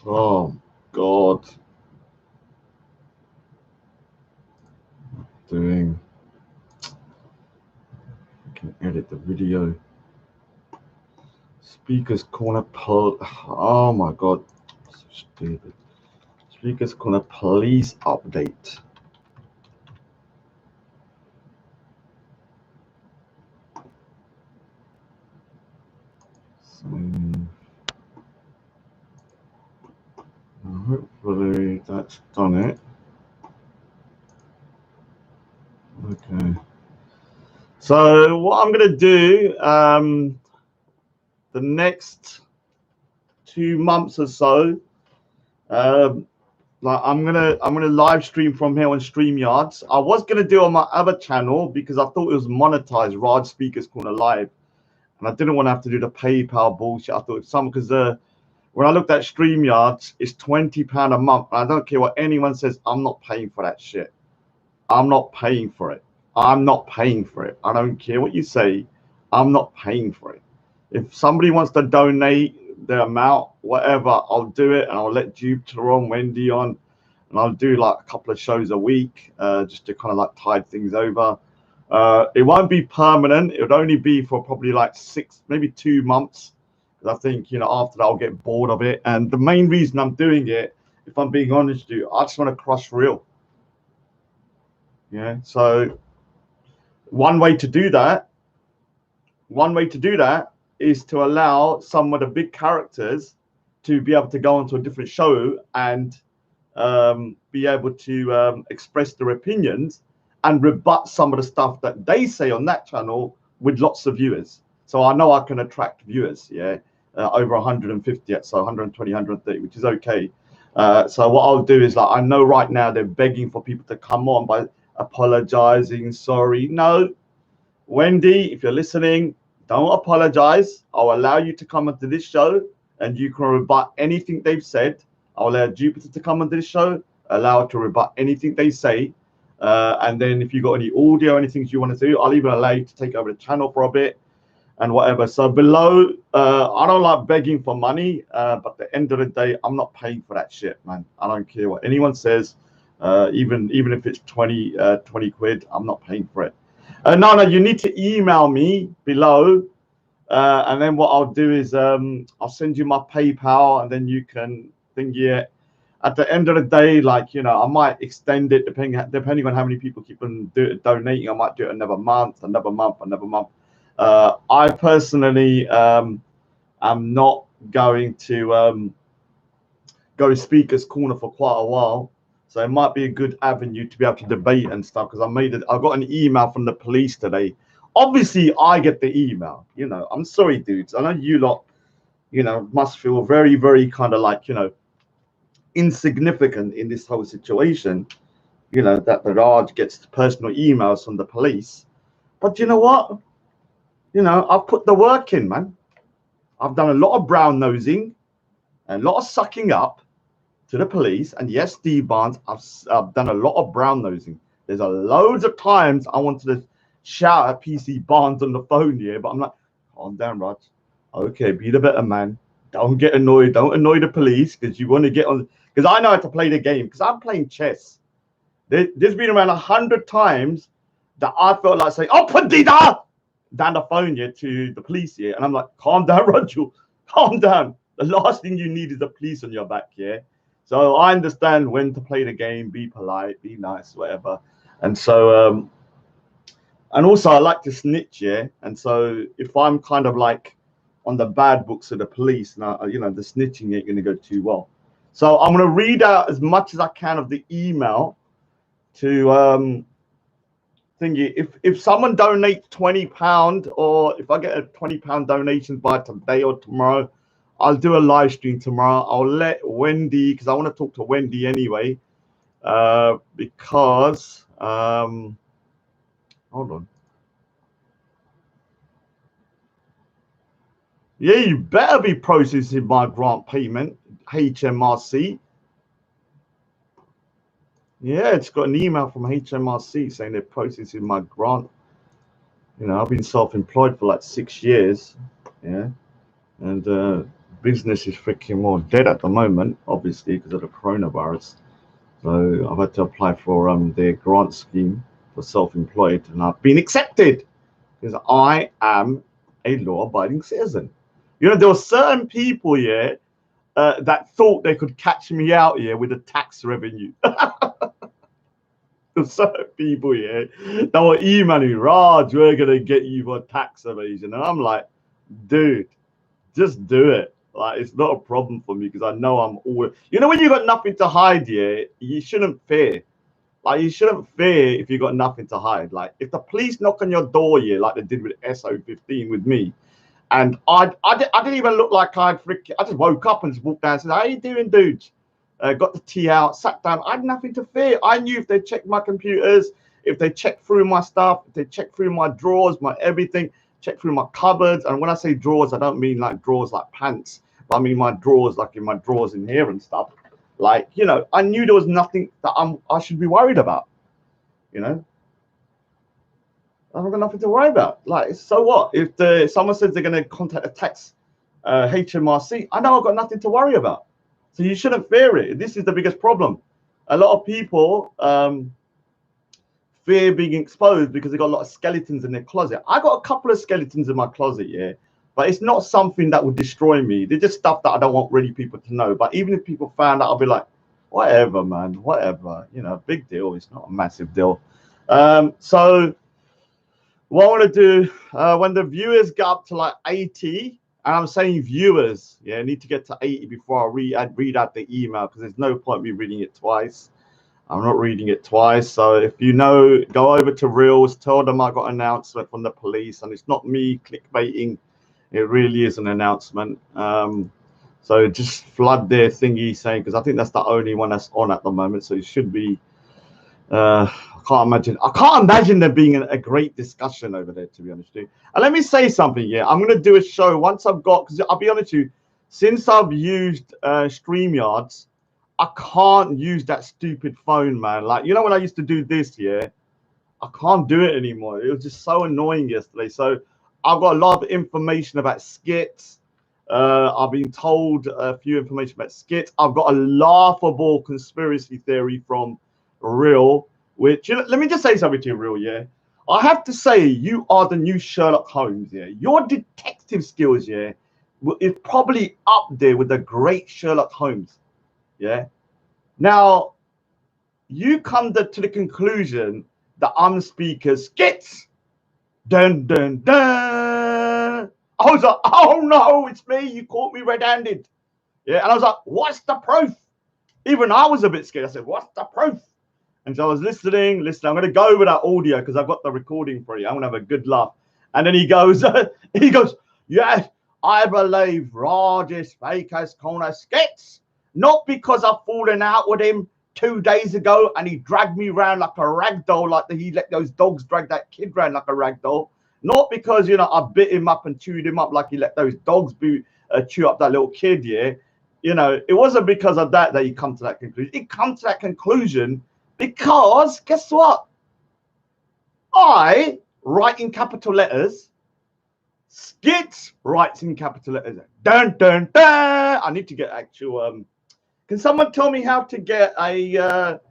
Oh God. Doing. I can edit the video. Speakers corner oh my God. So stupid. Speakers corner police update. So hopefully that's done it. Okay. So what I'm gonna do, the next 2 months or so, like I'm gonna live stream from here on StreamYards. I was gonna do on my other channel because I thought it was monetized, Raj Speakers Corner Live, and I didn't want to have to do the PayPal bullshit. I thought some because when I looked at StreamYards, it's £20 a month. I don't care what anyone says. I'm not paying for that shit. I'm not paying for it. I'm not paying for it. I don't care what you say. I'm not paying for it. If somebody wants to donate the amount, whatever, I'll do it, and I'll let Jupiter on, Wendy on, and I'll do like a couple of shows a week, just to kind of like tide things over. It won't be permanent. It would only be for probably like 6, maybe 2 months. I think, you know, after that I'll get bored of it. And the main reason I'm doing it, if I'm being honest with you, I just want to crush real. Yeah. So one way to do that is to allow some of the big characters to be able to go onto a different show and be able to express their opinions and rebut some of the stuff that they say on that channel with lots of viewers. So I know I can attract viewers, yeah, over 150, so 120, 130, which is okay. So what I'll do is, like, I know right now they're begging for people to come on by apologizing, sorry. No, Wendy, if you're listening, don't apologize. I'll allow you to come onto this show and you can rebut anything they've said. I'll allow Jupiter to come onto this show, allow her to rebut anything they say. And then if you've got any audio, anything you want to do, I'll even allow you to take over the channel for a bit and whatever. So below, I don't like begging for money, but at the end of the day, I'm not paying for that shit, man. I don't care what anyone says, even if it's 20 quid, I'm not paying for it. No, you need to email me below, and then what I'll do is I'll send you my PayPal, and then you can thingy it. At the end of the day, like, you know, I might extend it depending on how many people keep on donating. I might do it another month. I personally am not going to go Speakers Corner for quite a while. So it might be a good avenue to be able to debate and stuff, because I got an email from the police today. Obviously, I get the email. You know, I'm sorry, dudes. I know you lot, you know, must feel very, very kind of like, you know, insignificant in this whole situation. You know, that the Raj gets personal emails from the police. But you know what? You know, I've put the work in, man. I've done a lot of brown nosing and a lot of sucking up to the police. And yes, Steve Barnes, I've done a lot of brown nosing. There's a loads of times I wanted to shout at PC Barnes on the phone here, but I'm like, calm down, Raj. Okay, be the better man. Don't get annoyed. Don't annoy the police, because you want to get on. Because I know how to play the game, because I'm playing chess. There's been around 100 times that I felt like saying, "Oh, Pandita!" down the phone here to the police here, and I'm like, calm down, Raju, calm down. The last thing you need is the police on your back here. So I understand when to play the game, be polite, be nice, whatever. And so, and also I like to snitch, yeah. And so if I'm kind of like on the bad books of the police, now, you know, the snitching ain't gonna go too well. So I'm gonna read out as much as I can of the email to thingy. If someone donates £20, or if I get a £20 donation by today or tomorrow, I'll do a live stream tomorrow. I'll let Wendy, because I want to talk to Wendy anyway, because hold on. Yeah, you better be processing my grant payment, HMRC. Yeah, it's got an email from HMRC saying they're processing my grant. You know, I've been self-employed for like 6 years. Yeah, and business is freaking more dead at the moment, obviously because of the coronavirus. So I've had to apply for their grant scheme for self-employed, and I've been accepted because I am a law-abiding citizen. You know, there were certain people, yeah, that thought they could catch me out here with the tax revenue. There's certain people, yeah, that were emailing, Raj, we're gonna get you for tax evasion, and I'm like, dude, just do it. Like, it's not a problem for me because I know I'm always. You know, when you got nothing to hide, yeah, you shouldn't fear. Like, you shouldn't fear if you got nothing to hide. Like, if the police knock on your door, yeah, like they did with SO15 with me, and I didn't even look like I'd freaking. I just woke up and just walked down and said, "How you doing, dudes?" Got the tea out, sat down. I had nothing to fear. I knew if they checked my computers, if they checked through my stuff, if they checked through my drawers, my everything, checked through my cupboards. And when I say drawers, I don't mean like drawers like pants, but I mean my drawers, like in my drawers in here and stuff. Like, you know, I knew there was nothing that I should be worried about. You know, I've got nothing to worry about. Like, so what? If someone says they're going to contact the tax HMRC, I know I've got nothing to worry about. So you shouldn't fear it. This is the biggest problem. A lot of people fear being exposed because they got a lot of skeletons in their closet. I got a couple of skeletons in my closet, yeah, but it's not something that would destroy me. They're just stuff that I don't want really people to know. But even if people found out, I'll be like, whatever, man, whatever. You know, big deal. It's not a massive deal. So what I want to do when the viewers get up to like 80, and I'm saying viewers, yeah, I need to get to 80 before I read out the email because there's no point me reading it twice. I'm not reading it twice. So if you know, go over to Reels, tell them I got an announcement from the police, and it's not me clickbaiting. It really is an announcement. So just flood their thingy saying, because I think that's the only one that's on at the moment. So it should be. I can't imagine there being a great discussion over there, to be honest with you. And let me say something. Yeah, I'm going to do a show once I've got, because I'll be honest with you, since I've used StreamYards, I can't use that stupid phone, man. Like, you know, when I used to do this, yeah, I can't do it anymore. It was just so annoying yesterday. So I've got a lot of information about skits. I've been told a few information about skits. I've got a laughable conspiracy theory from Real, which, you know, let me just say something to you, Real, yeah. I have to say, you are the new Sherlock Holmes, yeah. Your detective skills, yeah, is probably up there with the great Sherlock Holmes, yeah. Now, you come to the conclusion that I'm speaking skits. Dun, dun, dun. I was like, oh no, it's me. You caught me red-handed. Yeah, and I was like, what's the proof? Even I was a bit scared. I said, what's the proof? And so I was listening. I'm going to go with that audio because I've got the recording for you. I'm going to have a good laugh. And then he goes, yes, I believe Raj is fake as corner skits. Not because I've fallen out with him 2 days ago and he dragged me around like a rag doll, like he let those dogs drag that kid around like a rag doll. Not because, you know, I bit him up and chewed him up like he let those dogs chew up that little kid, yeah. You know, it wasn't because of that he come to that conclusion. He come to that conclusion because, guess what? I write in capital letters. Skits writes in capital letters. Dun, dun, dun. I need to get actual... can someone tell me how to get a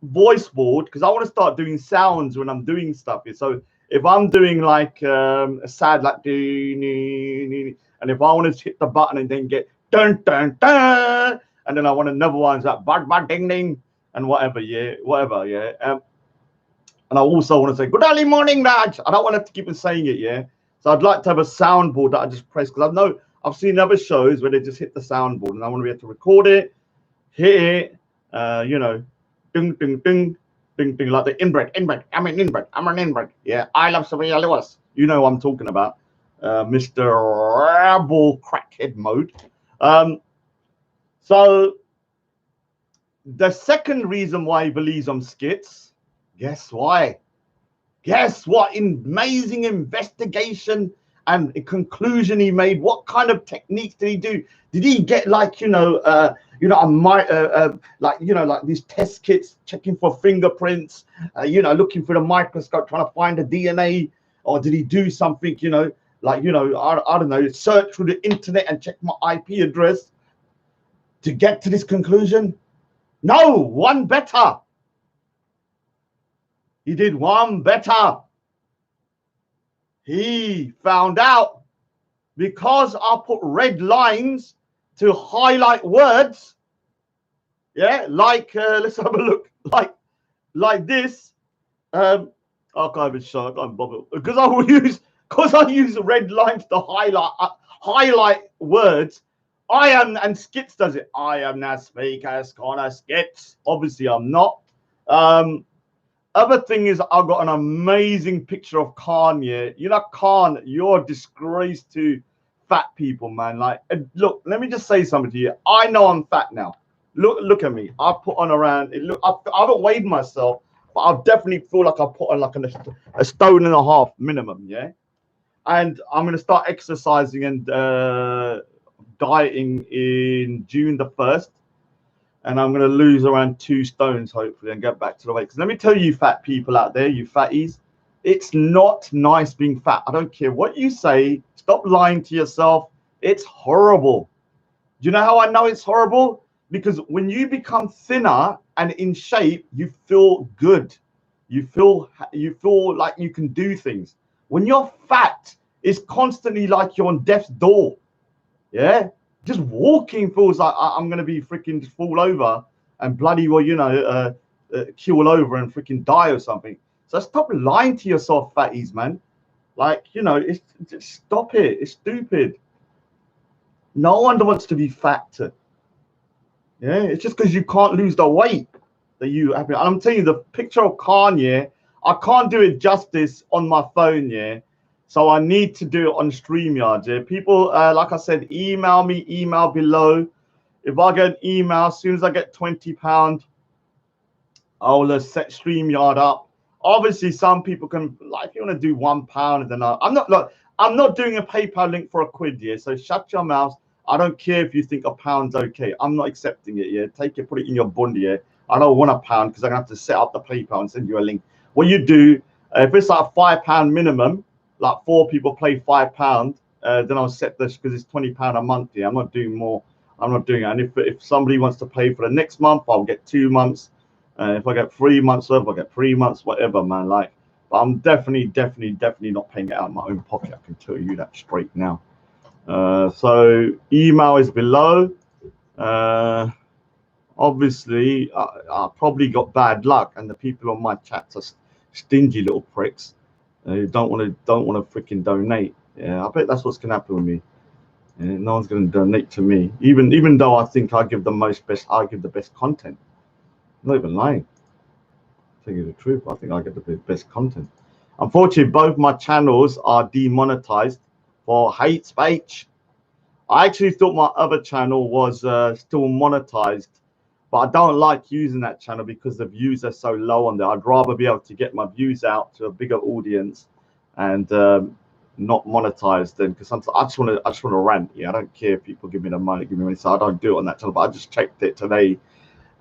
voice board? Because I want to start doing sounds when I'm doing stuff. So if I'm doing like a sad, like... And if I want to hit the button and then get... Dun, dun, dun. And then I want another one like... Bad, bad, ding, ding. And whatever, yeah. And I also want to say, good early morning, Raj. I don't want to keep on saying it, yeah. So I'd like to have a soundboard that I just press, because I know I've seen other shows where they just hit the soundboard, and I want to be able to record it, hit it, you know, ding, ding, ding, ding, ding, like the inbred. I'm an inbred. Yeah, I love Sophia Lewis. You know what I'm talking about, Mr. Rebel Crackhead mode. So the second reason why he believes I'm skits, guess why? Guess what? Amazing investigation and the conclusion he made. What kind of techniques did he do? Did he get like like these test kits checking for fingerprints, looking through the microscope trying to find the DNA, or did he do something, I don't know, search through the internet and check my IP address to get to this conclusion? No, one better. He did one better. He found out because I put red lines to highlight words. Yeah, like let's have a look, like this. I can't even show. I can't bother because I use red lines to highlight words. And Skits does it. I am not fake as Connor Skits. Obviously, I'm not. Other thing is, I've got an amazing picture of Kanye. Khan, you're a disgrace to fat people, man. Like, look, let me just say something to you. I know I'm fat now. Look at me. I put on around. I haven't weighed myself, but I definitely feel like I put on like a stone and a half minimum. Yeah, and I'm gonna start exercising and dieting in June the 1st. And I'm going to lose around 2 stones, hopefully, and get back to the weight. Because let me tell you, fat people out there, you fatties, it's not nice being fat. I don't care what you say. Stop lying to yourself. It's horrible. Do you know how I know it's horrible? Because when you become thinner and in shape, you feel good. You feel like you can do things. When you're fat, it's constantly like you're on death's door. Yeah. Just walking feels like I'm going to be freaking fall over and bloody well, keel over and freaking die or something. So stop lying to yourself, fatties, man. Like, it's just stop it. It's stupid. No one wants to be fat. Yeah, it's just because you can't lose the weight that you have. I'm telling you, the picture of Kanye, I can't do it justice on my phone, yeah. So I need to do it on StreamYards. Yeah? People, like I said, email me, email below. If I get an email, as soon as I get £20, I'll set StreamYard up. Obviously, some people can, like, if you want to do £1, then I'm not doing a PayPal link for £1. Yeah, so shut your mouth. I don't care if you think £1's okay. I'm not accepting it. Yeah, take it, put it in your bund. Yeah, I don't want £1 because I'm gonna have to set up the PayPal and send you a link. What you do, if it's like a £5 minimum, like 4 people pay £5, then I'll set this because it's £20 a month. Yeah, I'm not doing more. I'm not doing it. And if somebody wants to pay for the next month, I'll get 2 months. If I get 3 months worth, I'll get 3 months, whatever, man. Like, but I'm definitely not paying it out of my own pocket. I can tell you that straight now. So email is below. Obviously, I probably got bad luck, and the people on my chats are stingy little pricks. Don't want to freaking donate. Yeah, I bet that's what's gonna happen with me. Yeah, no one's gonna donate to me, even though I think I give the best content. I'm not even lying. Tell you the truth, I think I get the best content. Unfortunately, both my channels are demonetized for hate speech. I actually thought my other channel was still monetized, but I don't like using that channel because the views are so low on there. I'd rather be able to get my views out to a bigger audience and not monetize them, because sometimes I just want to rant. Yeah, I don't care if people give me the money, so I don't do it on that channel. But I just checked it today,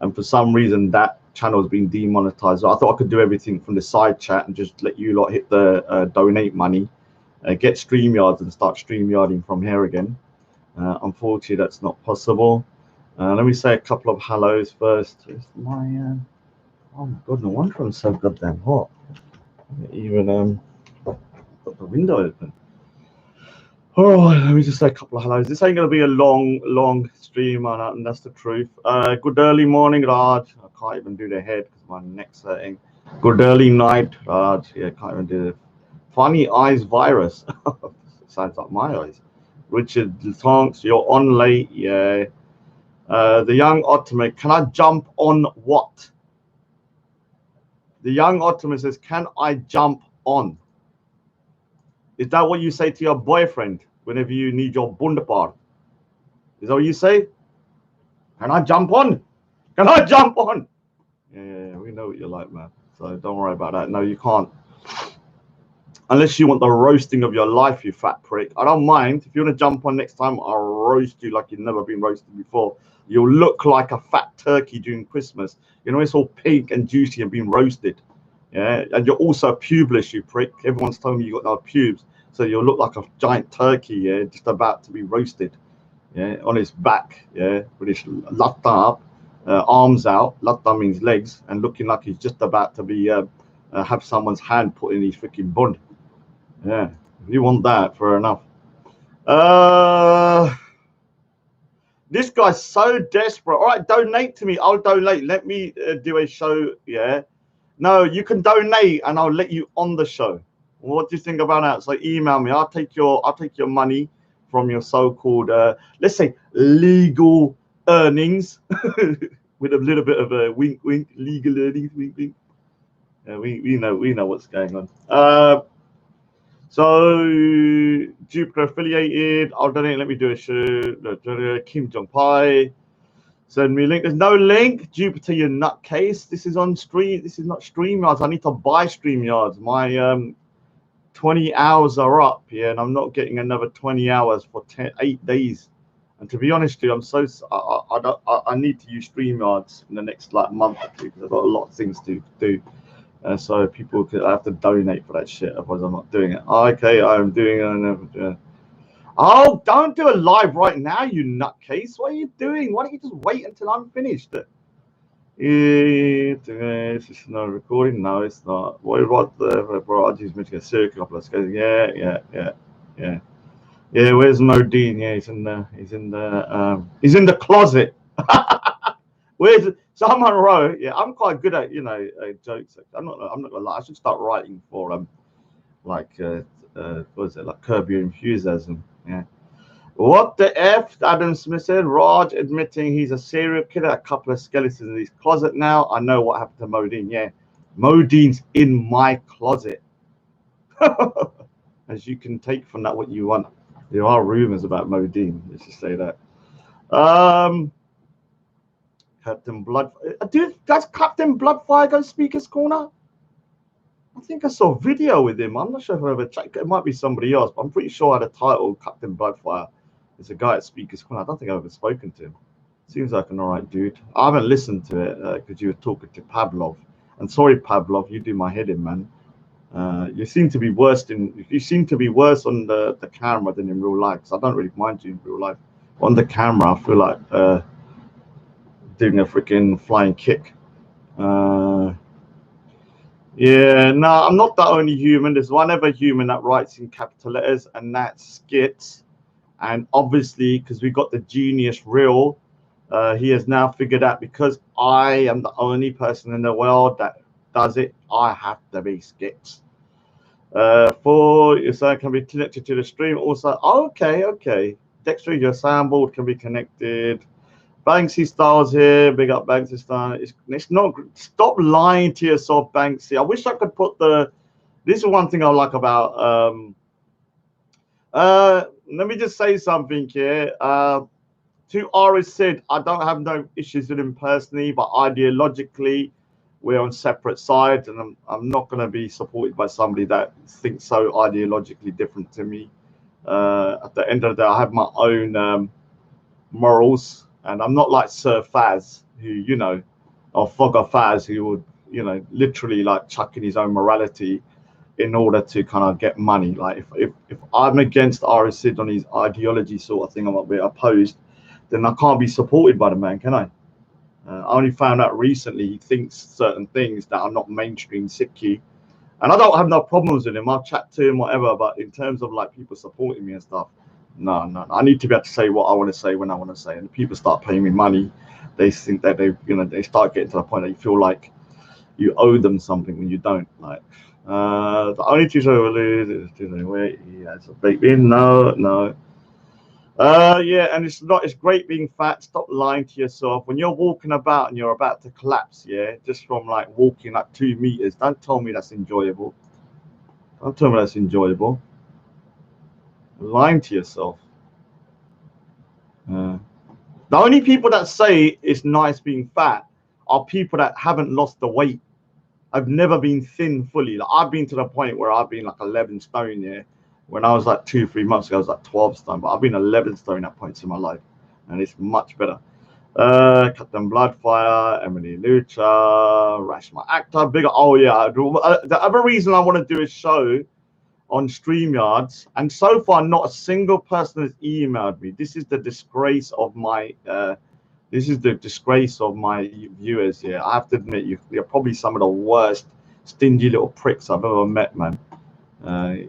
and for some reason that channel has been demonetized. So I thought I could do everything from the side chat and just let you lot hit the donate money, get StreamYards and start StreamYarding from here again. Unfortunately, that's not possible. Let me say a couple of hellos first. It's my oh my god, no wonder I'm so goddamn hot. Even got the window open. All right, let me just say a couple of hellos. This ain't gonna be a long stream, and that's the truth. Good early morning, Raj. I can't even do the head because my neck's hurting. Good early night, Raj. Yeah, can't even do the funny eyes virus. Sounds like my eyes. Richard Tonks, you're on late. Yeah. The young Ottoman, can I jump on what? The young Ottoman says, can I jump on? Is that what you say to your boyfriend whenever you need your bundapar? Is that what you say? Can I jump on? Can I jump on? Yeah, we know what you're like, man. So don't worry about that. No, you can't. Unless you want the roasting of your life, you fat prick. I don't mind. If you want to jump on next time, I'll roast you like you've never been roasted before. You'll look like a fat turkey during Christmas. You know, it's all pink and juicy and being roasted. Yeah, and you're also pubeless, you prick. Everyone's telling me you got no pubes, so you'll look like a giant turkey. Yeah, just about to be roasted. Yeah, on his back. Yeah, with his latta up, arms out. Latta means legs, and looking like he's just about to be have someone's hand put in his freaking bun. Yeah, if you want that, fair enough. This guy's so desperate. All right, donate to me. I'll donate. Let me do a show. Yeah. No, you can donate, and I'll let you on the show. What do you think about that? So email me. I'll take your money from your so-called let's say legal earnings with a little bit of a wink, wink. Legal earnings, wink, wink. We know what's going on. So Jupiter affiliated. I'll donate. Let me do a show. Kim Jong Pai. Send me a link. There's no link. Jupiter, you nutcase. This is on stream. This is not StreamYards. I need to buy StreamYards. My 20 hours are up, yeah, and I'm not getting another 20 hours for 8 days. And to be honest with you, I'm so I need to use StreamYards in the next like month or two because I've got a lot of things to do. So people could have to donate for that shit, otherwise I'm not doing it. Okay, I'm doing it. Oh, don't do a live right now, you nutcase. What are you doing? Why don't you just wait until I'm finished? This is not recording. No, it's not. What the bro? I just making a circle. Let's go. Yeah. Where's Modine? Yeah, he's in the closet. Where's someone wrote? Yeah, I'm quite good at jokes. I'm not gonna lie. I should start writing for what is it, like Curb Your Enthusiasm? Yeah. What the F? Adam Smith said. Raj admitting he's a serial killer. A couple of skeletons in his closet now. I know what happened to Modine. Yeah, Modine's in my closet. As you can take from that what you want. There are rumors about Modine. Let's just say that. Captain Blood. Dude, does Captain Bloodfire go Speaker's Corner? I think I saw a video with him. I'm not sure if I ever checked. It might be somebody else, but I'm pretty sure I had a title, Captain Bloodfire. It's a guy at Speaker's Corner. I don't think I've ever spoken to him. Seems like an alright dude. I haven't listened to it because you were talking to Pavlov. And sorry, Pavlov, you do my head in, man. You seem to be worse on the camera than in real life. Because I don't really mind you in real life. On the camera, I feel like doing a freaking flying kick. Yeah, no, I'm not the only human. There's one other human that writes in capital letters, and that's Skits. And obviously, because we got the genius real, he has now figured out because I am the only person in the world that does it, I have to be Skits. For your sound can be connected to the stream. Also, okay. Dexter, your soundboard can be connected. Banksy Styles here. Big up Banksy Styles. It's not. Stop lying to yourself, Banksy. I wish I could put the. This is one thing I like about. Let me just say something here. To Aris said, I don't have no issues with him personally, but ideologically, we're on separate sides, and I'm not going to be supported by somebody that thinks so ideologically different to me. At the end of the day, I have my own morals. And I'm not like Sir Faz, who, or Fogger Faz, who would, literally like chuck in his own morality in order to kind of get money. Like if I'm against Aris Sid on his ideology sort of thing, I'm a bit opposed, then I can't be supported by the man, can I? I only found out recently he thinks certain things that are not mainstream Sikhi. And I don't have no problems with him. I'll chat to him, whatever. But in terms of like people supporting me and stuff, no. I need to be able to say what I want to say when I want to say. And if people start paying me money, they think that they start getting to the point that you feel like you owe them something when you don't. Like the only teacher I will lose is wait, he has a baby. No. Yeah, and it's great being fat. Stop lying to yourself. When you're walking about and you're about to collapse, yeah, just from like walking like 2 meters, don't tell me that's enjoyable. Don't tell me that's enjoyable. Lying to yourself. The only people that say it's nice being fat are people that haven't lost the weight. I've never been thin fully. Like, I've been to the point where I've been like 11 stone. Yeah, when I was like 2-3 months ago, I was like 12 stone, but I've been 11 stone at points in my life, and it's much better. Captain Bloodfire, Emily Lucha, Rashma Actor, bigger. Oh yeah, the other reason I want to do a show on StreamYards, and so far not a single person has emailed me. This is the disgrace of my viewers here. I have to admit, you're probably some of the worst stingy little pricks I've ever met, man.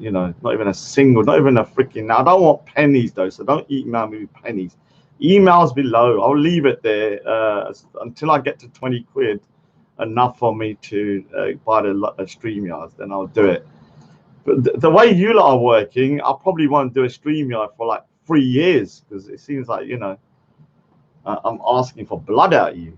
You know, not even a single, not even a freaking. Now I don't want pennies though, so don't email me with pennies. Emails below. I'll leave it there until I get to 20 quid, enough for me to buy the StreamYards. Then I'll do it. But the way you lot are working, I probably won't do a StreamYard for like 3 years, because it seems like, you know, I'm asking for blood out of you.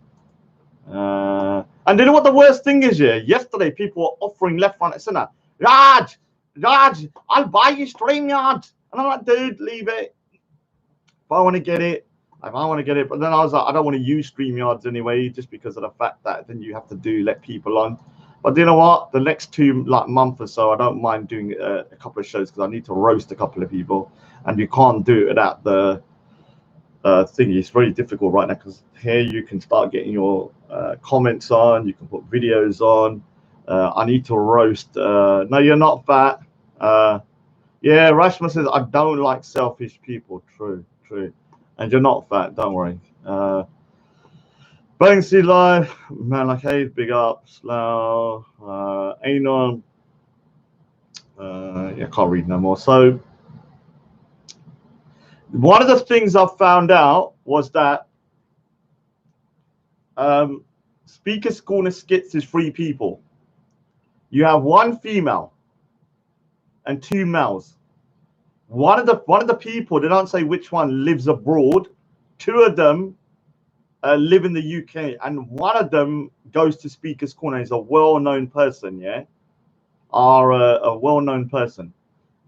And you know what the worst thing is here? Yesterday, people were offering left, right, and center. Raj, I'll buy you StreamYards. And I'm like, dude, leave it. If I want to get it, if I want to get it. But then I was like, I don't want to use StreamYards anyway, just because of the fact that then you have to let people on. But you know what? The next month or so, I don't mind doing a couple of shows, because I need to roast a couple of people, and you can't do it without the thing. It's very difficult right now, because here you can start getting your comments on, you can put videos on. I need to roast. No, you're not fat. Yeah, Rashma says, I don't like selfish people. True. And you're not fat, don't worry. Banksy Live, man, like, hey, big up, Slow, Anon. Yeah, can't read no more. So, one of the things I found out was that Speaker's Corner Skits is 3 people. You have 1 female and 2 males. One of the people, they don't say which one, lives abroad. 2 of them live in the UK, and 1 of them goes to Speaker's Corner. He's a well-known person, yeah, or a well-known person.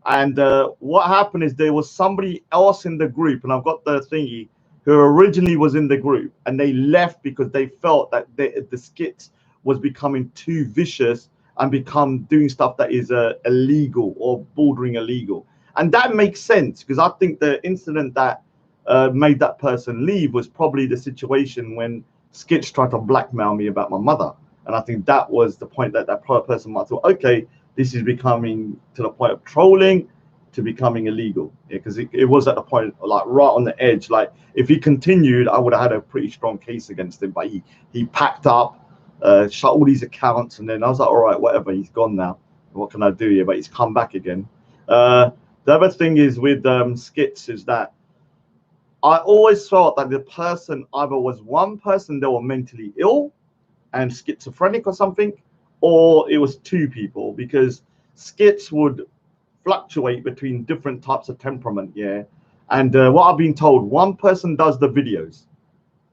And what happened is there was somebody else in the group, and I've got the thingy, who originally was in the group, and they left because they felt that the skits was becoming too vicious and doing stuff that is illegal or bordering illegal. And that makes sense, because I think the incident that made that person leave was probably the situation when Skits tried to blackmail me about my mother. And I think that was the point that person might have thought, okay, this is becoming to the point of trolling to becoming illegal. Yeah, because it was at the point, like, right on the edge. Like, if he continued, I would have had a pretty strong case against him. But he packed up, shut all these accounts, and then I was like, all right, whatever, he's gone now. What can I do here? But he's come back again. The other thing is with Skits is that I always felt that the person either was one person that were mentally ill and schizophrenic or something, or it was 2 people, because Skits would fluctuate between different types of temperament, yeah. And what I've been told, 1 person does the videos,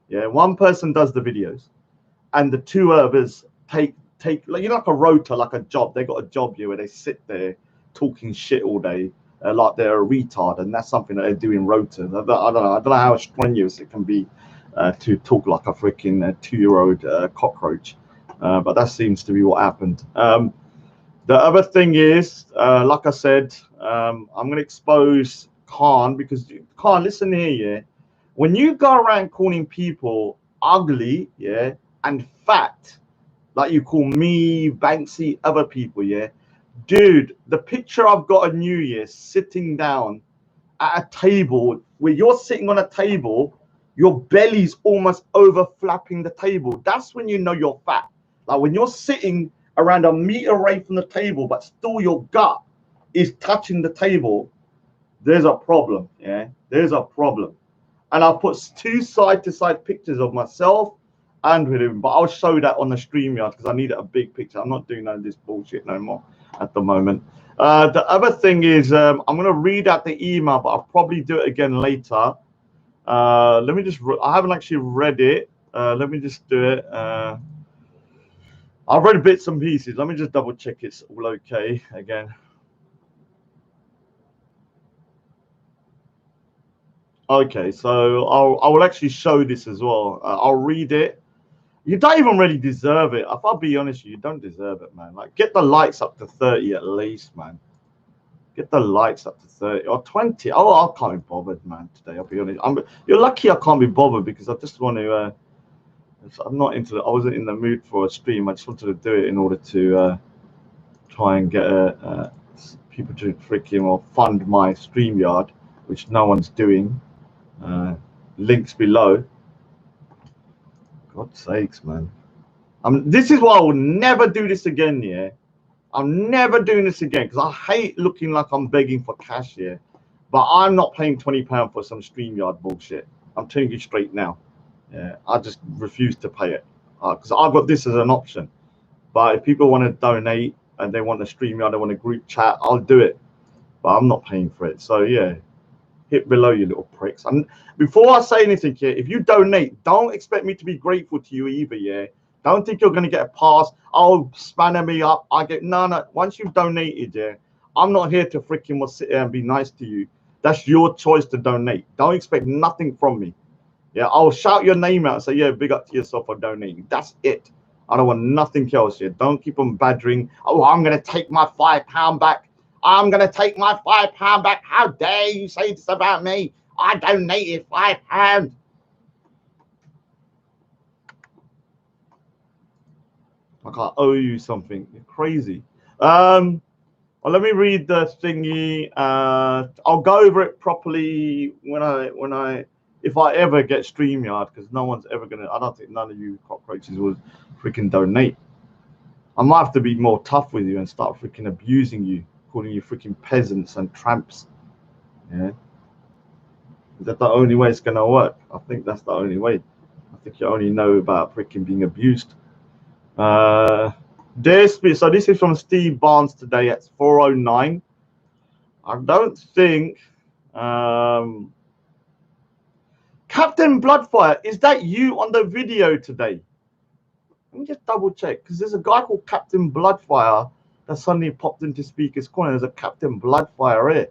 yeah, 1 person does the videos, and the 2 others take like, you know, like a rota, like a job. They got a job here where they sit there talking shit all day, like they're a retard, and that's something that they do in rota. I don't know how strenuous it can be to talk like a freaking 2-year-old cockroach, but that seems to be what happened. The other thing is, like I said, I'm going to expose Khan, because Khan, listen here, yeah. When you go around calling people ugly, yeah, and fat, like you call me, Banksy, other people, yeah, dude, the picture I've got of New Year sitting down at a table, where you're sitting on a table, your belly's almost over flapping the table. That's when you know you're fat. Like when you're sitting around a meter away from the table, but still your gut is touching the table, there's a problem. Yeah, there's a problem. And I'll put 2 side-to-side pictures of myself and with him, but I'll show that on the StreamYard, because I need a big picture. I'm not doing none of this bullshit no more at the moment. The other thing is, I'm going to read out the email, but I'll probably do it again later. Let me just, I haven't actually read it. Let me just do it. I've read bits and pieces. Let me just double check it's all okay again. Okay, so I will actually show this as well. I'll read it, You don't even really deserve it. If I'll be honest, you don't deserve it, man. Like, get the likes up to 30 at least, man. Get the likes up to 30 or 20. Oh, I can't be bothered, man. Today, I'll be honest. You're lucky I can't be bothered because I just want to. I'm not into it. I wasn't in the mood for a stream. I just wanted to do it in order to try and get people to freaking or fund my StreamYard, which no one's doing. Links below. God's sakes, man. This is why I will never do this again, yeah. I'm never doing this again because I hate looking like I'm begging for cash here. But I'm not paying £20 for some StreamYard bullshit. I'm telling you straight now. Yeah, I just refuse to pay it because I've got this as an option. But if people want to donate and they want a StreamYard, they want a group chat, I'll do it. But I'm not paying for it. So yeah, hit below, you little pricks. And before I say anything here, if you donate, don't expect me to be grateful to you either, yeah. Don't think you're going to get a pass. Oh, spanner me up. I get no. Once you've donated, yeah, I'm not here to freaking sit there and be nice to you. That's your choice to donate. Don't expect nothing from me. Yeah, I'll shout your name out and say, yeah, big up to yourself for donating. That's it. I don't want nothing else here. Don't keep on badgering. Oh, I'm going to take my £5 back. I'm going to take my £5 back. How dare you say this about me? I donated £5. Like I owe you something. You're crazy. Well, let me read the thingy. I'll go over it properly if I ever get StreamYard, because no one's ever gonna. I don't think none of you cockroaches will freaking donate. I might have to be more tough with you and start freaking abusing you, calling you freaking peasants and tramps. Yeah. Is that the only way it's gonna work? I think that's the only way. I think you only know about freaking being abused. So this is from Steve Barnes today at 4:09. I don't think Captain Bloodfire, is that you on the video today? Let me just double check, because there's a guy called Captain Bloodfire that suddenly popped into Speaker's Corner. There's a Captain Bloodfire here.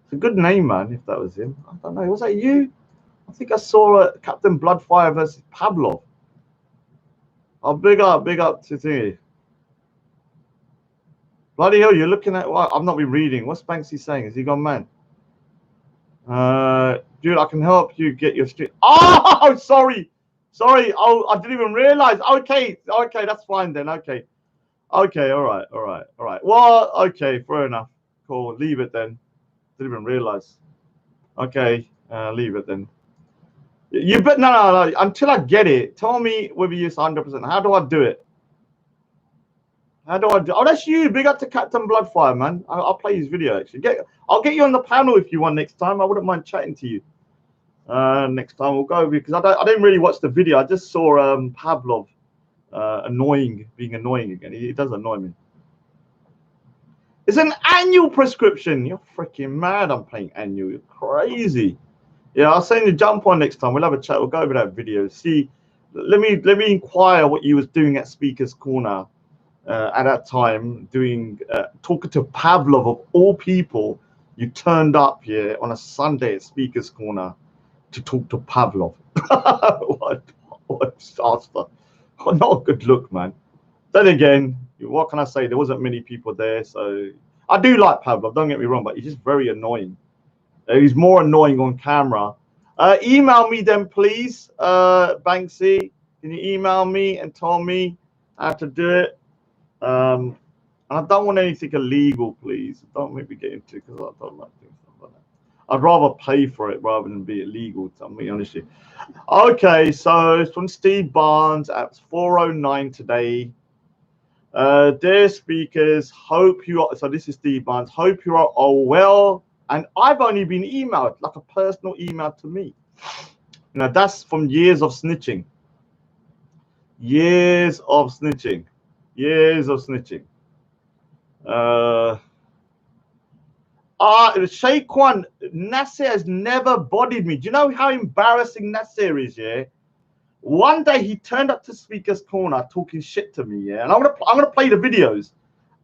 It's a good name, man, if that was him. I don't know. Was that you? I think I saw a Captain Bloodfire versus Pavlov. Oh, big up to thingy. Bloody hell, you're looking at what? I've not been reading. What's Banksy saying? Is he gone man? Dude, I can help you get your stream. Oh, sorry. Oh, I didn't even realize. Okay, that's fine then. Okay, all right. Well, okay, fair enough. Cool, leave it then. Didn't even realize. Okay, leave it then. You bet. No. Until I get it, tell me whether you're 100%. How do I do it? Oh, that's you. Big up to Captain Bloodfire, man. I'll play his video actually. I'll get you on the panel if you want next time. I wouldn't mind chatting to you. Next time we'll go over because I didn't really watch the video. I just saw Pavlov being annoying again. He does annoy me. It's an annual prescription. You're freaking mad. I'm paying annual. You're crazy. Yeah, I'll send you jump on next time. We'll have a chat. We'll go over that video. See, let me inquire what you was doing at Speaker's Corner at that time, doing talking to Pavlov of all people. You turned up here on a Sunday at Speaker's Corner to talk to Pavlov. what disaster. Not a good look, man. Then again, what can I say? There wasn't many people there, so I do like Pavlov, don't get me wrong, but he's just very annoying. He's more annoying on camera. Email me then, please, Banksy. Can you email me and tell me how to do it? And I don't want anything illegal, please. Don't make me get into it because I don't like things like that. I'd rather pay for it rather than be illegal, to be honest with you. Okay, so it's from Steve Barnes at 4:09 today. Dear speakers, hope you are. So this is Steve Barnes. Hope you are all well. And I've only been emailed, like a personal email to me. Now that's from years of snitching. Years of snitching. Shaquan, Nasser has never bodied me. Do you know how embarrassing Nasser is, yeah? One day he turned up to Speaker's Corner talking shit to me, yeah? And I'm gonna play the videos.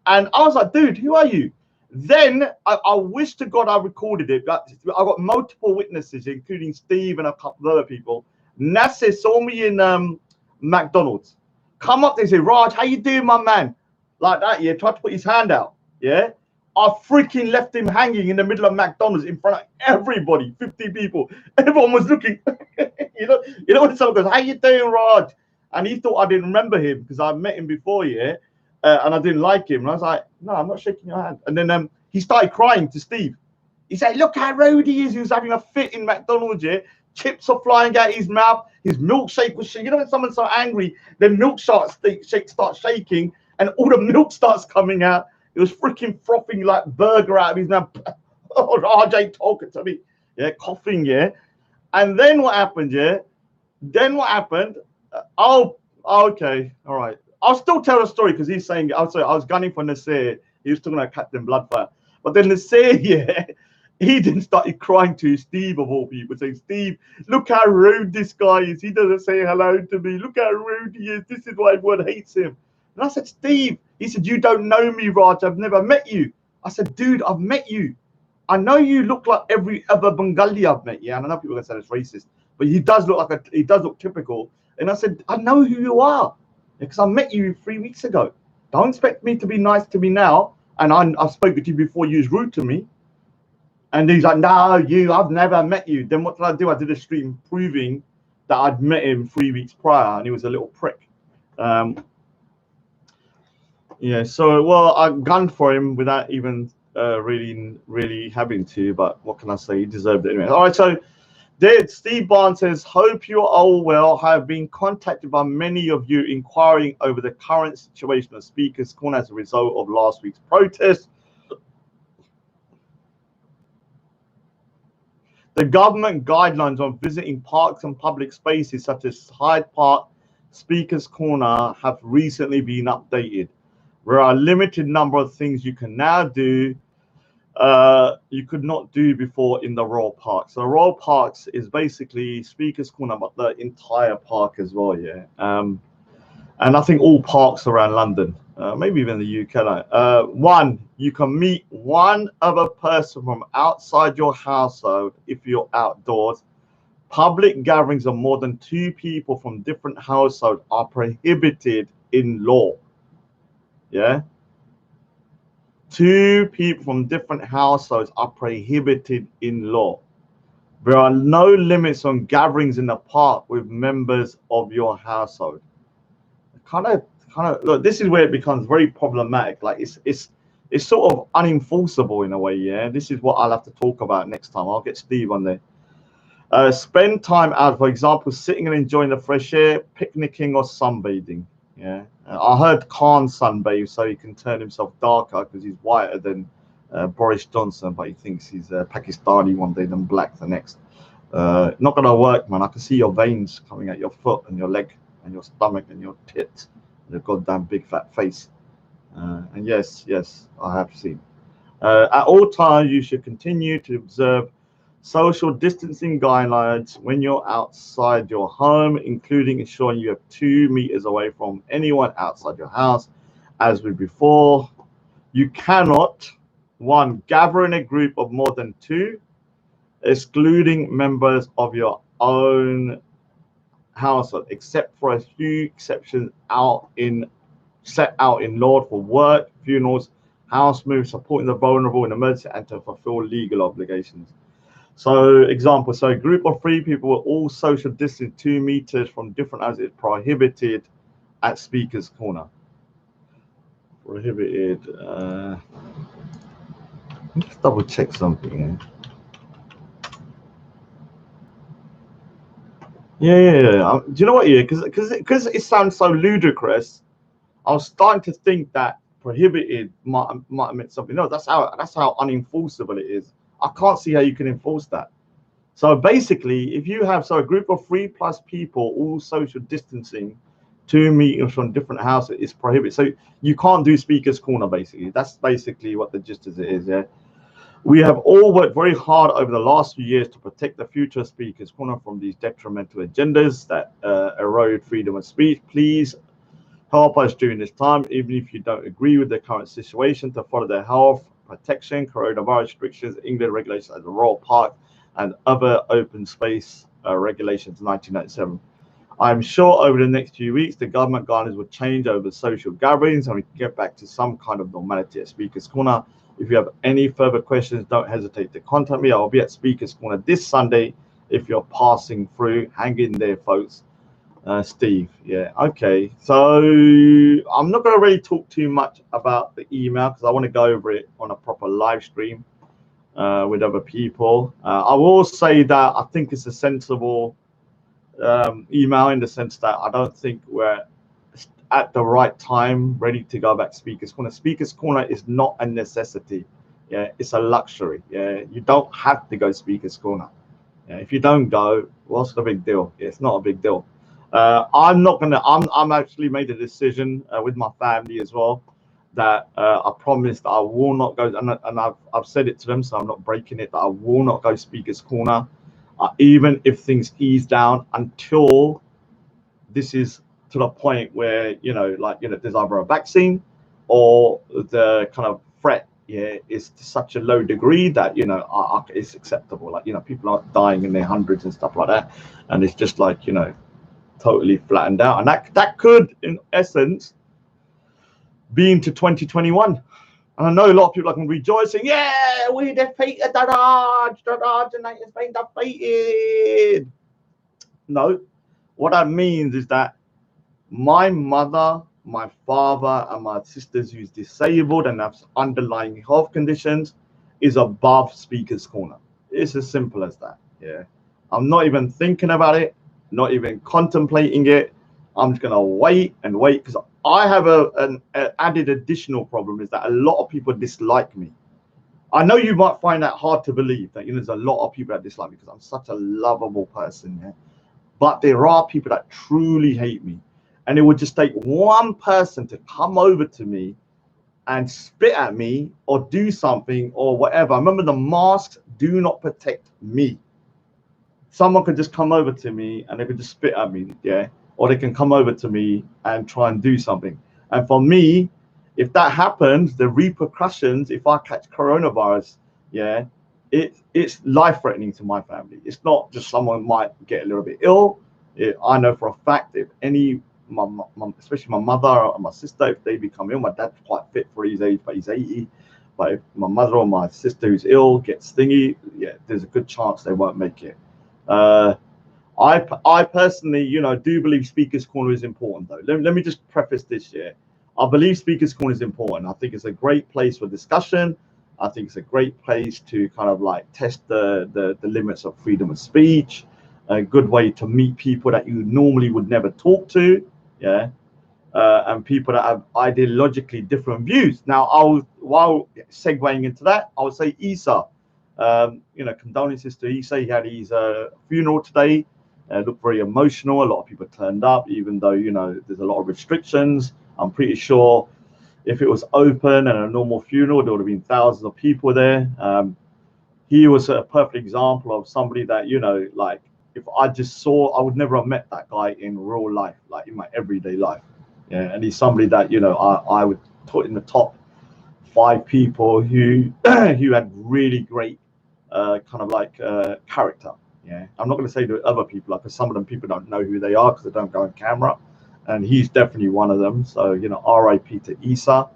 And I was like, dude, who are you? Then I wish to God I recorded it. But I got multiple witnesses, including Steve and a couple of other people. Nasser saw me in McDonald's. Come up, they say, Raj, how you doing, my man? Like that, yeah. Tried to put his hand out, yeah. I freaking left him hanging in the middle of McDonald's in front of everybody, 50 people. Everyone was looking. you know when someone goes, "How you doing, Raj?" And he thought I didn't remember him because I met him before, yeah, and I didn't like him. And I was like, "No, I'm not shaking your hand." And then he started crying to Steve. He said, "Look how rude he is. He was having a fit in McDonald's, yeah. Chips are flying out his mouth. His milkshake was shaking. You know when someone's so angry, their milk starts shaking, and all the milk starts coming out. It was freaking frothing like burger out of his mouth. Oh, RJ talking to me, yeah, coughing, yeah. And then what happened, yeah? Then what happened? Okay, all right. I'll still tell the story because he's saying I was gunning for Nasir. He was talking about Captain Bloodfire, but then Nasir, yeah, he then started crying to Steve of all people, saying, "Steve, look how rude this guy is. He doesn't say hello to me. Look how rude he is. This is why everyone hates him." And I said, "Steve," he said, "You don't know me, Raj. I've never met you." I said, "Dude, I've met you. I know you look like every other Bengali I've met." Yeah, and I know people are gonna say it's racist, but he does look typical. And I said, "I know who you are because I met you 3 weeks ago. Don't expect me to be nice to me now. And I've spoken to you before. You was rude to me." And he's like, "No, I've never met you." Then what did I do? I did a stream proving that I'd met him 3 weeks prior, and he was a little prick. Yeah, so well, I gunned for him without even really having to. But what can I say? He deserved it anyway. All right, so Steve Barnes says, "Hope you're all well. I have been contacted by many of you inquiring over the current situation of Speaker's Corner as a result of last week's protest. The government guidelines on visiting parks and public spaces such as Hyde Park, Speaker's Corner have recently been updated. There are a limited number of things you can now do you could not do before in the Royal Park. So the Royal Parks is basically Speaker's Corner, but the entire park as well, yeah. And I think all parks around London, maybe even the UK. One, you can meet one other person from outside your household if you're outdoors. Public gatherings of more than 2 people from different households are prohibited in law. Yeah. 2 people from different households are prohibited in law. There are no limits on gatherings in the park with members of your household. Kind of look, this is where it becomes very problematic. Like it's sort of unenforceable in a way. Yeah, this is what I'll have to talk about next time. I'll get Steve on there. Spend time out, for example, sitting and enjoying the fresh air, picnicking or sunbathing. Yeah, I heard Khan sunbathe so he can turn himself darker because he's whiter than Boris Johnson, but he thinks he's Pakistani one day, then black the next. Not gonna work, man. I can see your veins coming at your foot and your leg and your stomach and your tits and your goddamn big fat face. And yes, I have seen. At all times, you should continue to observe social distancing guidelines when you're outside your home, including ensuring you have 2 meters away from anyone outside your house. As with before, you cannot, 1, gather in a group of more than 2, excluding members of your own household, except for a few exceptions set out in law for work, funerals, house moves, supporting the vulnerable in emergency, and to fulfill legal obligations. So, example, so a group of 3 people with all social distance 2 meters from different houses is prohibited at Speaker's Corner. Prohibited. Let's double check something. Yeah. Do you know what? Yeah, because it sounds so ludicrous. I was starting to think that prohibited might have meant something. No, that's how unenforceable it is. I can't see how you can enforce that. So basically, if you have a group of 3+ people, all social distancing, 2 meters from different houses, is prohibited. So you can't do Speaker's Corner. Basically, that's basically what the gist of it is. Yeah. We have all worked very hard over the last few years to protect the future of Speaker's Corner from these detrimental agendas that erode freedom of speech. Please help us during this time, even if you don't agree with the current situation, to follow the health protection, coronavirus restrictions, England regulations at the Royal Park, and other open space regulations 1997. I'm sure over the next few weeks, the government guidelines will change over social gatherings and we can get back to some kind of normality at Speaker's Corner. If you have any further questions, don't hesitate to contact me. I'll be at Speaker's Corner this Sunday. If you're passing through, hang in there, folks. Steve, yeah, okay. So I'm not going to really talk too much about the email because I want to go over it on a proper live stream with other people. I will say that I think it's a sensible email in the sense that I don't think we're at the right time ready to go back to Speaker's Corner. Speaker's Corner is not a necessity. Yeah, it's a luxury. Yeah, you don't have to go Speaker's Corner. Yeah, if you don't go, what's the big deal? Yeah, it's not a big deal. I'm not gonna. I'm actually made a decision with my family as well that I promised that I will not go, and I've said it to them, so I'm not breaking it. That I will not go Speaker's Corner, even if things ease down until this is to the point where there's either a vaccine or the kind of threat is to such a low degree that it's acceptable. Like people aren't dying in their hundreds and stuff like that, and it's just like totally flattened out, and that could in essence be into 2021. And I know a lot of people are rejoicing, yeah, we defeated the Raj and it's been defeated. No, what that means is that my mother, my father, and my sisters who's disabled and have underlying health conditions is above Speaker's Corner. It's as simple as that. Yeah, I'm not even thinking about it, not even contemplating it. I'm just gonna wait and wait because I have an added additional problem is that a lot of people dislike me. I know you might find that hard to believe that there's a lot of people that dislike me because I'm such a lovable person. Yeah, but there are people that truly hate me, and it would just take one person to come over to me and spit at me or do something or whatever. Remember, the masks do not protect me. Someone could just come over to me and they could just spit at me, yeah, or they can come over to me and try and do something. And for me, if that happens, the repercussions, if I catch coronavirus, yeah, it's life-threatening to my family. It's not just someone might get a little bit ill. I know for a fact if especially my mother or my sister, if they become ill, my dad's quite fit for his age, but he's 80. But if my mother or my sister who's ill gets stingy, yeah, there's a good chance they won't make it. I personally, do believe Speaker's Corner is important, though. Let me just preface this here. I believe Speaker's Corner is important. I think it's a great place for discussion. I think it's a great place to kind of test the limits of freedom of speech. A good way to meet people that you normally would never talk to, yeah, and people that have ideologically different views. Now, while segueing into that, I would say Isa. Condolences to Isa. He had his funeral today. Looked very emotional. A lot of people turned up, even though there's a lot of restrictions. I'm pretty sure if it was open and a normal funeral, there would have been thousands of people there. He was a perfect example of somebody that if I just saw, I would never have met that guy in real life, like in my everyday life. Yeah, and he's somebody that I would put in the top 5 people who who had really great character. Yeah, I'm not going to say to other people because some of them people don't know who they are because they don't go on camera, and he's definitely one of them. So R.I.P. to Isa.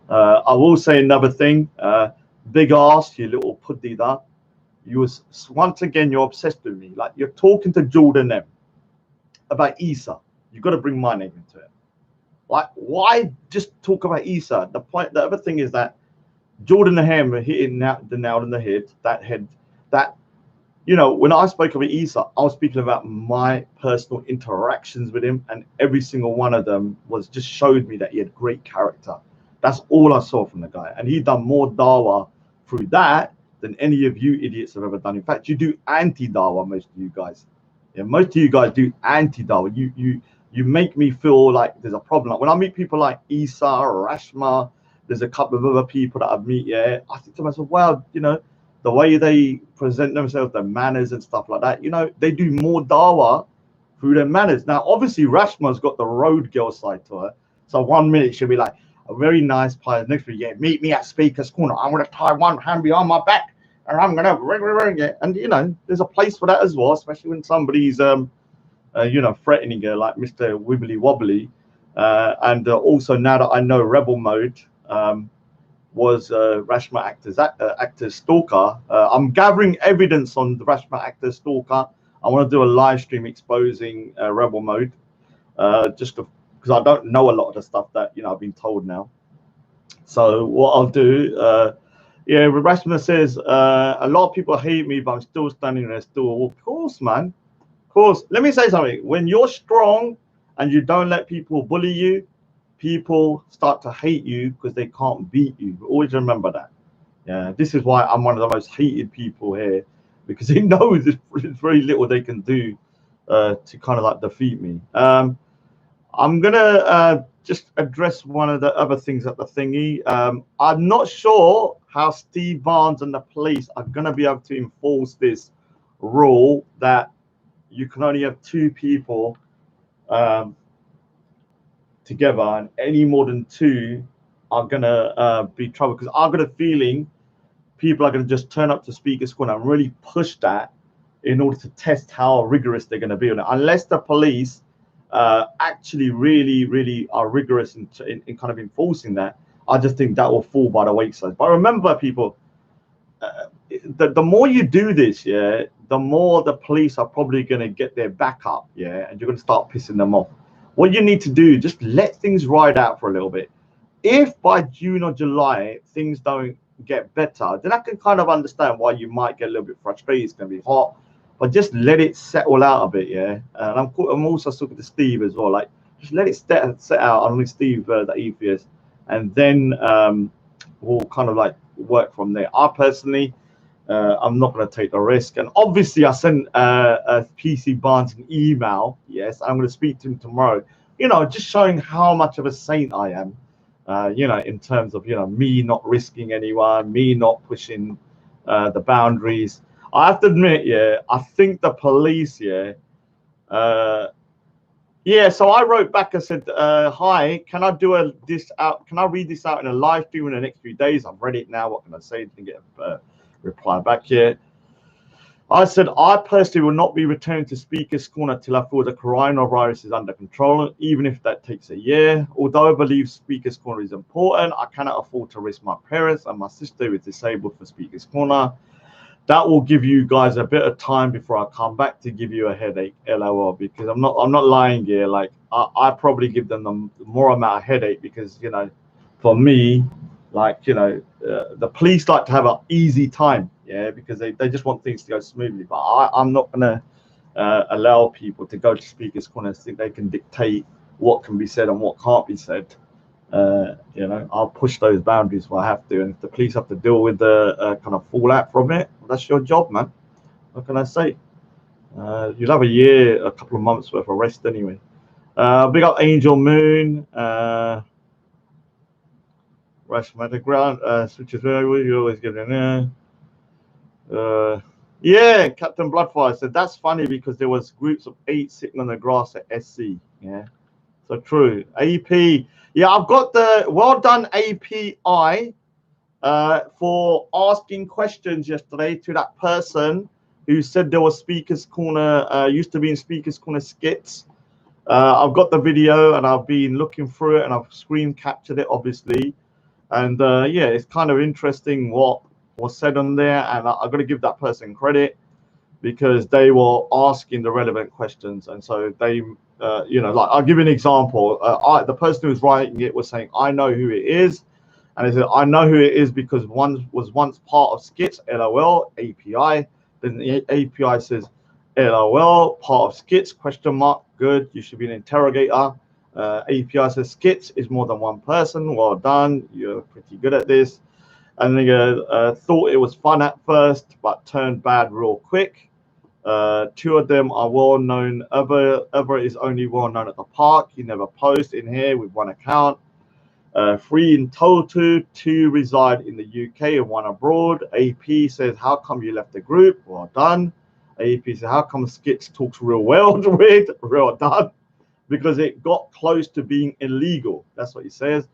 I will say another thing. Big ass, you little puddida. Once again, you're obsessed with me. Like you're talking to Jordan M about Isa. You've got to bring my name into it. Like, why just talk about Isa? The other thing is that Jordan M hitting the nail on the head. When I spoke about Isa, I was speaking about my personal interactions with him, and every single one of them just showed me that he had great character. That's all I saw from the guy, and he done more dawah through that than any of you idiots have ever done. In fact, you do anti-dawah, most of you guys. Yeah, most of you guys do anti-dawah. You make me feel like there's a problem. Like when I meet people like Isa or Rashma, there's a couple of other people that I meet. Yeah, I think to myself, well, the way they present themselves, their manners and stuff like that. They do more dawah through their manners. Now, obviously, Rashma's got the road girl side to her. So 1 minute she'll be like a very nice pie. Next week, yeah, meet me at Speaker's Corner. I'm gonna tie one hand behind my back, and I'm gonna ring, yeah. And there's a place for that as well, especially when somebody's you know, threatening her like Mr. Wibbly Wobbly. And also now that I know Rebel Mode was Rashma actor's stalker, I'm gathering evidence on the Rashma actor's stalker. I want to do a live stream exposing Rebel Mode, just because I don't know a lot of the stuff that, you know, I've been told now. So what I'll do, yeah, Rashma says a lot of people hate me, but I'm still standing there. Still, of course, man. Of course. Let me say something. When you're strong and you don't let people bully you, people start to hate you because they can't beat you. Always remember that. Yeah, this is why I'm one of the most hated people here, because they know there's very little they can do to kind of like defeat me. I'm gonna just address one of the other things at the thingy. I'm not sure how Steve Barnes and the police are gonna be able to enforce this rule that you can only have 2 people together, and any more than 2 are gonna be trouble. Because I've got a feeling people are gonna just turn up to Speaker's Corner and really push that in order to test how rigorous they're gonna be on it. Unless the police actually really are rigorous in kind of enforcing that, I just think that will fall by the wayside. But remember, people, the more you do this, yeah, the more the police are probably going to get their back up, yeah, and you're going to start pissing them off. What you need to do, just let things ride out for a little bit. If by June or July things don't get better, then I can kind of understand why you might get a little bit frustrated. It's going to be hot, but just let it settle out a bit, yeah. And I'm also talking to Steve as well. Like, just let it set out. Only Steve, the atheist, and then we'll kind of like work from there. I personally, I'm not going to take the risk. And obviously, I sent PC Barnes an email. Yes, I'm going to speak to him tomorrow. You know, just showing how much of a saint I am. You know, in terms of, you know, me not risking anyone, me not pushing the boundaries. I have to admit, yeah, I think the police, yeah, yeah. So I wrote back. I said, "Hi, can I do this out? Can I read this out in a live stream in the next few days?" I've read it now. What can I say? Didn't get a reply back yet. I said, I personally will not be returning to Speaker's Corner till I feel the coronavirus is under control, even if that takes a year. Although I believe Speaker's Corner is important, I cannot afford to risk my parents and my sister who is disabled for Speaker's Corner. That will give you guys a bit of time before I come back to give you a headache, LOL, because I'm not lying here. Like, I probably give them the more amount of headache because, you know, for me, like, you know, the police like to have an easy time, yeah, because they just want things to go smoothly. But I'm not going to allow people to go to Speaker's Corner and think they can dictate what can be said and what can't be said. You know, I'll push those boundaries where I have to, and if the police have to deal with the kind of fallout from it, well, that's your job, man. What can I say? You'll have a year, a couple of months worth of rest anyway. Big up Angel Moon. Rush Matter Ground, switches you always get in there. Yeah, Captain Bloodfire said that's funny because there was groups of 8 sitting on the grass at SC. Yeah, so true. AP, yeah, I've got the well done API for asking questions yesterday to that person who said there was Speaker's Corner, used to be in Speaker's Corner skits. I've got the video and I've been looking through it and I've screen captured it, obviously. And yeah, it's kind of interesting what was said on there, and I've got to give that person credit because they were asking the relevant questions, and so they, you know, like I'll give you an example. The person who was writing it was saying, "I know who it is," and he said, "I know who it is because one was once part of Skits." LOL API. Then the API says, "LOL part of Skits?" Question mark. Good. You should be an interrogator. API says Skits is more than one person. Well done. You're pretty good at this. And they thought it was fun at first, but turned bad real quick. 2 of them are well known. Other is only well known at the park. He never posts in here with 1 account. 3 in total. 2 reside in the UK and 1 abroad. AP says, "How come you left the group?" Well done. AP says, "How come Skits talks real well with?" Well done. Because it got close to being illegal. That's what he says.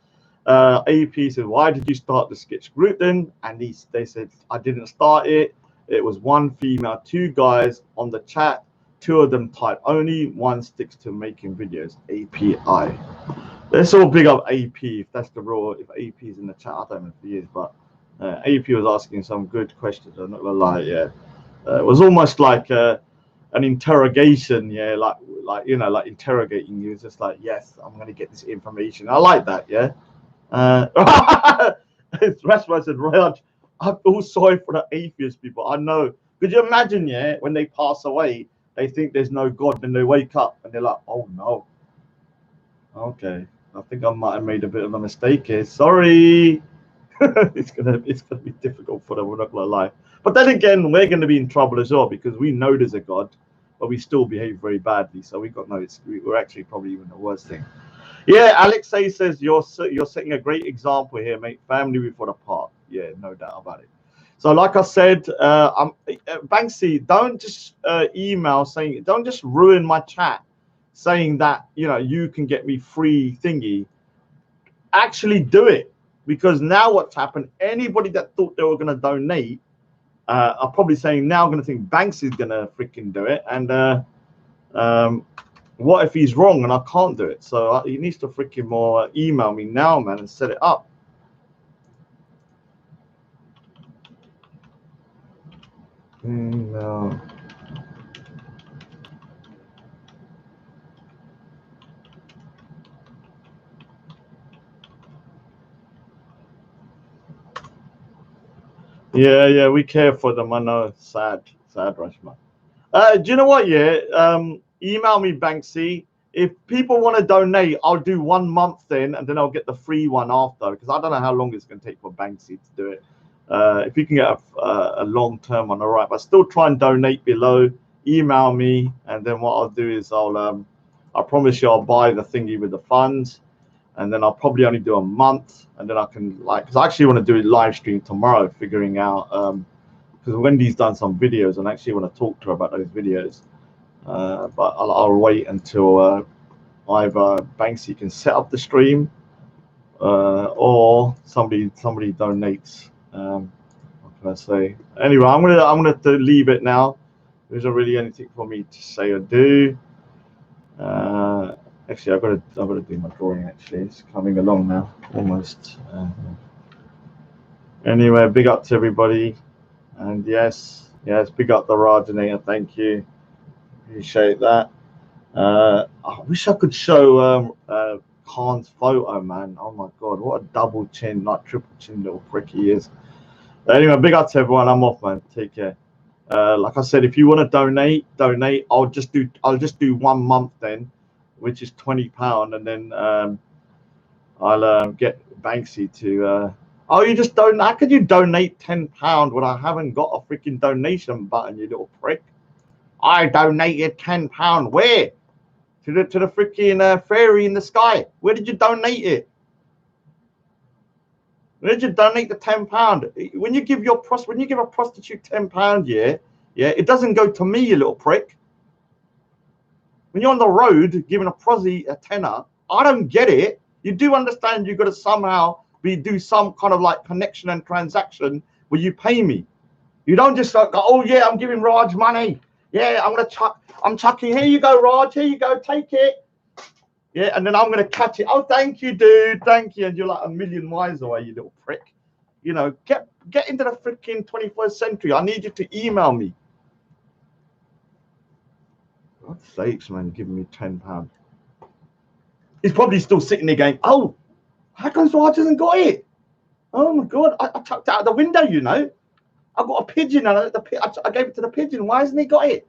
AP said, "Why did you start the sketch group then?" And they said, "I didn't start it. It was 1 female, 2 guys on the chat two of them type. Only one sticks to making videos. API. Let's all big up AP if that's the rule. If AP is in the chat, I don't know if he is, but AP was asking some good questions. I'm not gonna lie. Yeah, it was almost like an interrogation. Yeah, like you know, like interrogating you. It's just like, yes, I'm gonna get this information. I like that. Yeah. Rasmus said, Raj, I feel sorry for the atheist people. I know. Could you imagine? Yeah, when they pass away, they think there's no God, then they wake up and they're like, oh no. Okay, I think I might have made a bit of a mistake here. Sorry. it's gonna be difficult for them. We're not gonna lie. But then again, we're gonna be in trouble as well because we know there's a God, but we still behave very badly. So we got no. We're actually probably even the worst thing. Yeah, Alexei says you're setting a great example here, mate. Family before the part. Yeah, no doubt about it. So, like I said, Banksy, don't just email saying, don't just ruin my chat, saying that you can get me free thingy. Actually, do it, because now what's happened? Anybody that thought they were going to donate are probably saying now I'm going to think Banksy's going to freaking do it, and what if he's wrong and I can't do it? So he needs to freaking more email me now, man, and set it up. No. Yeah, we care for them. I know. Sad, Rashma. Do you know what? Yeah, email me, Banksy. If people want to donate, I'll do 1 month then, and then I'll get the free one after, because I don't know how long it's going to take for Banksy to do it. If you can get a long term one, all right. But still try and donate below. Email me, and then what I'll do is I promise you I'll buy the thingy with the funds, and then I'll probably only do a month, and then I can because I actually want to do a live stream tomorrow, figuring out because Wendy's done some videos, and I actually want to talk to her about those videos. But I'll wait until either Banksy can set up the stream or somebody donates. What can I say? Anyway, I'm gonna leave it now. There isn't really anything for me to say or do. Actually, I've got to do my drawing. Actually, it's coming along now, almost. Anyway, big up to everybody, and yes, big up the Rajanator. Thank you, appreciate that. I wish I could show Khan's photo, man. Oh my god, what a double chin, not triple chin little prick he is. But anyway, big up to everyone. I'm off, man. Take care. Like I said, if you want to donate. I'll just do 1 month then, which is £20, and then I'll get Banksy to. Oh, you just don't. How could you donate £10 when I haven't got a freaking donation button, you little prick? I donated £10. Where? To the freaking fairy in the sky. Where did you donate it? Where did you donate the £10? When you give a prostitute £10, yeah, it doesn't go to me, you little prick. When you're on the road giving a prosy a tenner, I don't get it. You do understand you've got to somehow do some kind of like connection and transaction where you pay me. You don't just like, oh yeah, I'm giving Raj money. Yeah, I'm chucking. Here you go, Raj. Here you go. Take it. Yeah, and then I'm gonna catch it. Oh, thank you, dude. Thank you. And you're like a million miles away, you little prick. You know, get into the freaking 21st century. I need you to email me. God's sakes, man, giving me £10. He's probably still sitting there going, oh, how comes Raj hasn't got it? Oh my god, I chucked it out the window, you know. I got a pigeon and I gave it to the pigeon. Why hasn't he got it?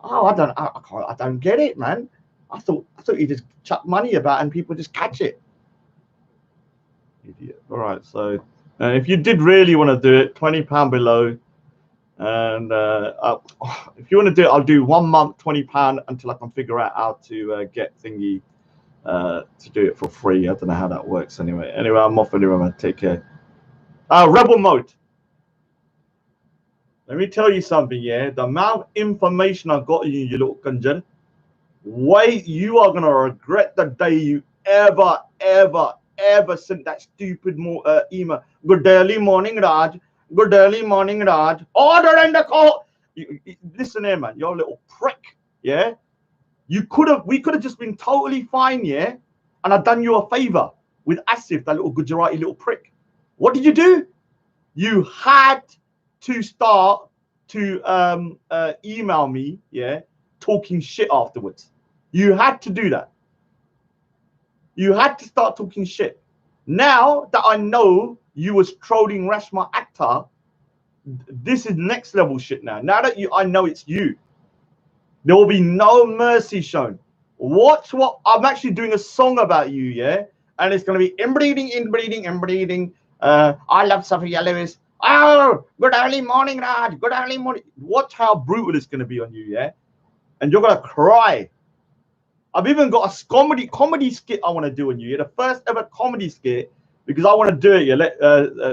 Oh, I don't get it, man. I thought you just chuck money about and people just catch it. Idiot. All right, so if you did really want to do it, £20 below, and if you want to do it, I'll do 1 month £20 until I can figure out how to get thingy to do it for free. I don't know how that works anyway. Anyway, I'm off anyway, man. Take care. Rebel mode. Let me tell you something, yeah. The amount of information I got you, you little conjun. Wait, you are gonna regret the day you ever sent that stupid email. Good early morning, Raj. Good early morning, Raj. Order in the call. Listen here, man. You're a little prick. Yeah, we could have just been totally fine, yeah, and I've done you a favor with Asif, that little Gujarati little prick. What did you do? You had to start to email me, yeah, talking shit afterwards. You had to do that. You had to start talking shit. Now that I know you was trolling Rashma Akhtar, this is next level shit now. Now that I know it's you, there will be no mercy shown. Watch what I'm actually doing a song about you, yeah? And it's going to be inbreeding. I love Sophia Lewis. Oh, good early morning, Raj. Good early morning. Watch how brutal it's going to be on you, yeah? And you're going to cry. I've even got a comedy skit I want to do on you. Yeah? The first ever comedy skit, because I want to do it. Yeah,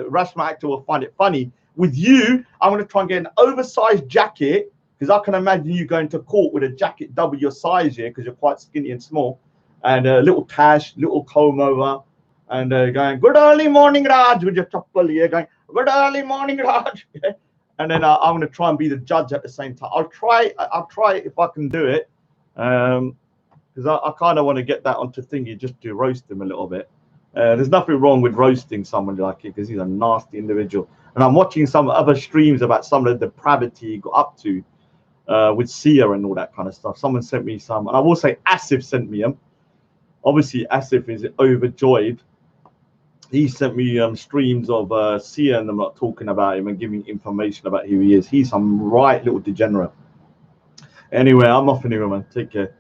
Rashma Akhtar will find it funny. With you, I'm going to try and get an oversized jacket, because I can imagine you going to court with a jacket double your size, yeah, because you're quite skinny and small, and a little tash, little comb over, and going, good early morning, Raj, with your chappal, yeah, going, good early morning, Raj. Yeah? And then I'm going to try and be the judge at the same time. I'll try if I can do it. Because I kind of want to get that onto thingy just to roast him a little bit. There's nothing wrong with roasting someone like it, because he's a nasty individual. And I'm watching some other streams about some of the depravity he got up to with Sia and all that kind of stuff. Someone sent me some, and I will say Asif sent me them. Obviously, Asif is overjoyed. He sent me streams of Sia and them not talking about him and giving information about who he is. He's some right little degenerate. Anyway, I'm off anyway, man. Take care.